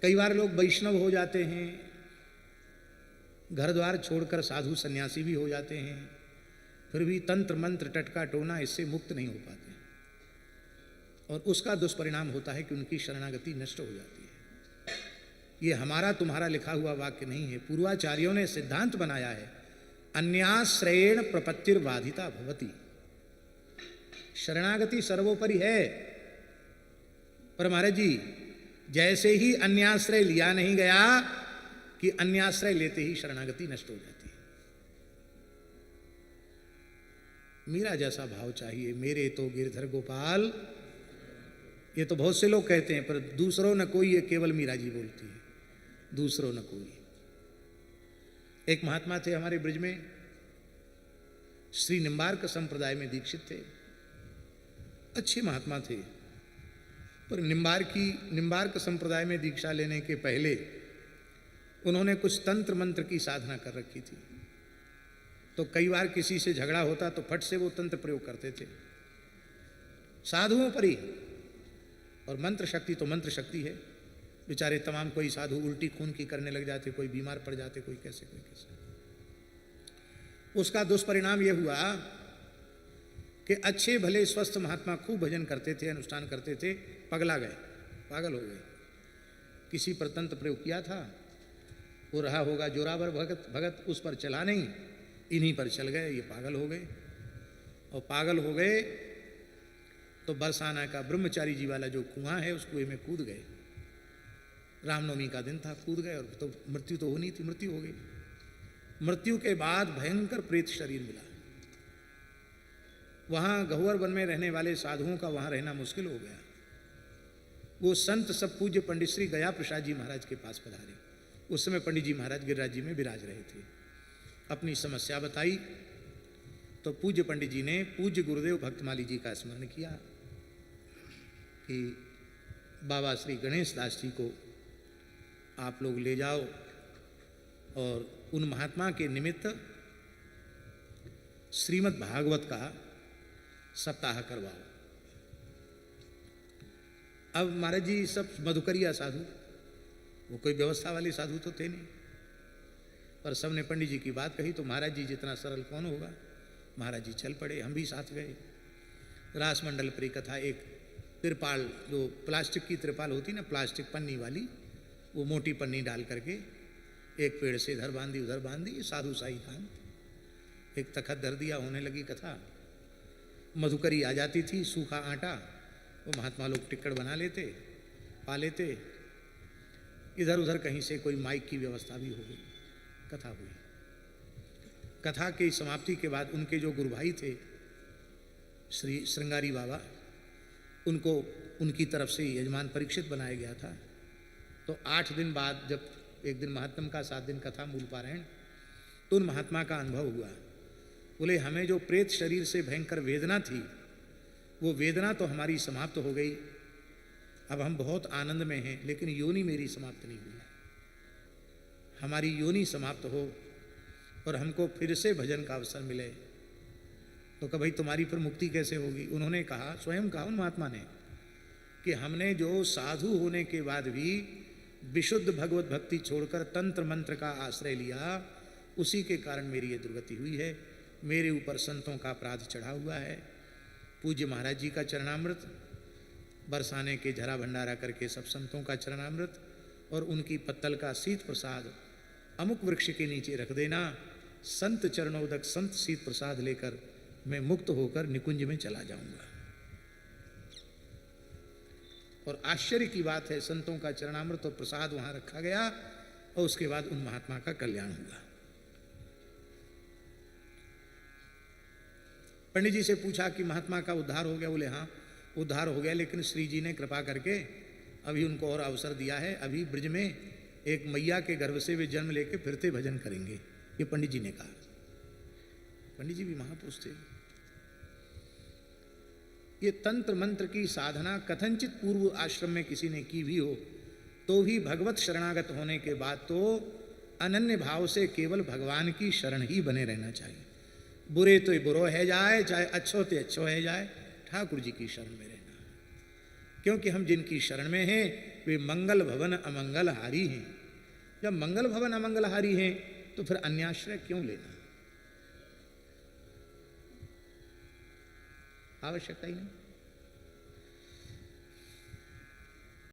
कई बार लोग वैष्णव हो जाते हैं, घर द्वार छोड़कर साधु सन्यासी भी हो जाते हैं, फिर भी तंत्र मंत्र टटका टोना इससे मुक्त नहीं हो पाते, और उसका दुष्परिणाम होता है कि उनकी शरणागति नष्ट हो जाती है। ये हमारा तुम्हारा लिखा हुआ वाक्य नहीं है, पूर्वाचार्यों ने सिद्धांत बनाया है, अन्याश्रयेण प्रपत्तिर्बाधिता भवति। शरणागति सर्वोपरि है। पर महाराज जी, जैसे ही अन्याश्रय लिया नहीं गया कि अन्याश्रय लेते ही शरणागति नष्ट हो जाती है। मीरा जैसा भाव चाहिए, मेरे तो गिरधर गोपाल। ये तो बहुत से लोग कहते हैं, पर दूसरों न कोई, ये केवल मीरा जी बोलती है, दूसरों न कोई। एक महात्मा थे हमारे ब्रज में, श्री निम्बार्क संप्रदाय में दीक्षित थे, अच्छे महात्मा थे, पर निम्बार्क संप्रदाय में दीक्षा लेने के पहले उन्होंने कुछ तंत्र मंत्र की साधना कर रखी थी। तो कई बार किसी से झगड़ा होता तो फट से वो तंत्र प्रयोग करते थे, साधुओं पर ही। और मंत्र शक्ति तो मंत्र शक्ति है, बेचारे तमाम, कोई साधु उल्टी खून की करने लग जाते, कोई बीमार पड़ जाते, कोई कैसे कोई कैसे। उसका दुष्परिणाम यह हुआ कि अच्छे भले स्वस्थ महात्मा खूब भजन करते थे, अनुष्ठान करते थे, पगला गए, पागल हो गए। किसी पर तंत्र प्रयोग किया था, वो रहा होगा जोरावर भगत, उस पर चला नहीं, इन्हीं पर चल गए, ये पागल हो गए। और पागल हो गए तो बरसाना का ब्रह्मचारी जी वाला जो कुआं है, उस कुएं में कूद गए। रामनवमी का दिन था, कूद गए, और तो मृत्यु तो होनी थी, मृत्यु हो गई। मृत्यु के बाद भयंकर प्रेत शरीर मिला। वहां गहुवर वन में रहने वाले साधुओं का वहां रहना मुश्किल हो गया। वो संत सब पूज्य पंडित श्री गया प्रसाद जी महाराज के पास पधारे। उस समय पंडित जी महाराज गिरिराज जी में विराज रहे थे। अपनी समस्या बताई तो पूज्य पंडित जी ने पूज्य गुरुदेव भक्तमाली जी का स्मरण किया कि बाबा श्री गणेश दास जी को आप लोग ले जाओ और उन महात्मा के निमित्त श्रीमद् भागवत का सप्ताह करवाओ। अब महाराज जी सब मधुकरिया साधु, वो कोई व्यवस्था वाले साधु तो थे नहीं, पर सबने पंडित जी की बात कही तो महाराज जी जितना सरल कौन होगा, महाराज जी चल पड़े, हम भी साथ गए। रासमंडल परी कथा, एक तिरपाल, जो प्लास्टिक की तिरपाल होती ना, प्लास्टिक पन्नी वाली, वो मोटी पन्नी डाल करके एक पेड़ से इधर बांधी उधर बांधी, साधु साई खान, एक तखत धर दिया, होने लगी कथा। मधुकरी आ जाती थी, सूखा आटा, वो महात्मा लोग टिक्कड़ बना लेते, पा लेते। इधर उधर कहीं से कोई माइक की व्यवस्था भी हो गई, कथा हुई। कथा की समाप्ति के बाद उनके जो गुरु भाई थे श्री श्रृंगारी बाबा, उनको उनकी तरफ से यजमान परीक्षित बनाया गया था। तो 8 दिन बाद जब एक दिन महात्म का 7 दिन कथा मूल पारायण, तो उन महात्मा का अनुभव हुआ। बोले हमें जो प्रेत शरीर से भयंकर वेदना थी, वो वेदना तो हमारी समाप्त हो गई, अब हम बहुत आनंद में हैं, लेकिन योनि मेरी समाप्त नहीं हुई। हमारी योनि समाप्त हो और हमको फिर से भजन का अवसर मिले, तो कभी तुम्हारी फिर मुक्ति कैसे होगी। उन्होंने कहा, स्वयं कहा उन महात्मा ने, कि हमने जो साधु होने के बाद भी विशुद्ध भगवत भक्ति छोड़कर तंत्र मंत्र का आश्रय लिया, उसी के कारण मेरी ये दुर्गति हुई है। मेरे ऊपर संतों का अपराध चढ़ा हुआ है। पूज्य महाराज जी का चरणामृत, बरसाने के झरा भंडारा करके सब संतों का चरणामृत और उनकी पत्तल का शीत प्रसाद अमुक वृक्ष के नीचे रख देना। संत चरणोदक संत शीत प्रसाद लेकर मैं मुक्त होकर निकुंज में चला जाऊंगा। और आश्चर्य की बात है, संतों का चरणामृत और प्रसाद वहां रखा गया और उसके बाद उन महात्मा का कल्याण हुआ। पंडित जी से पूछा कि महात्मा का उद्धार हो गया। बोले हाँ उद्धार हो गया, लेकिन श्री जी ने कृपा करके अभी उनको और अवसर दिया है। अभी ब्रज में एक मैया के गर्भ से वे जन्म लेके फिरते भजन करेंगे, ये पंडित जी ने कहा। पंडित जी भी महापुरुष थे। ये तंत्र मंत्र की साधना कथनचित पूर्व आश्रम में किसी ने की भी हो तो भी भगवत शरणागत होने के बाद तो अनन्य भाव से केवल भगवान की शरण ही बने रहना चाहिए। बुरे तो बुरो है जाए, चाहे अच्छो तो अच्छो है जाए, ठाकुर जी की शरण में रहना। क्योंकि हम जिनकी शरण में हैं वे मंगल भवन अमंगलहारी हैं। जब मंगल भवन अमंगलहारी हैं तो फिर अन्याश्रय क्यों लेना, आवश्यकता ही नहीं।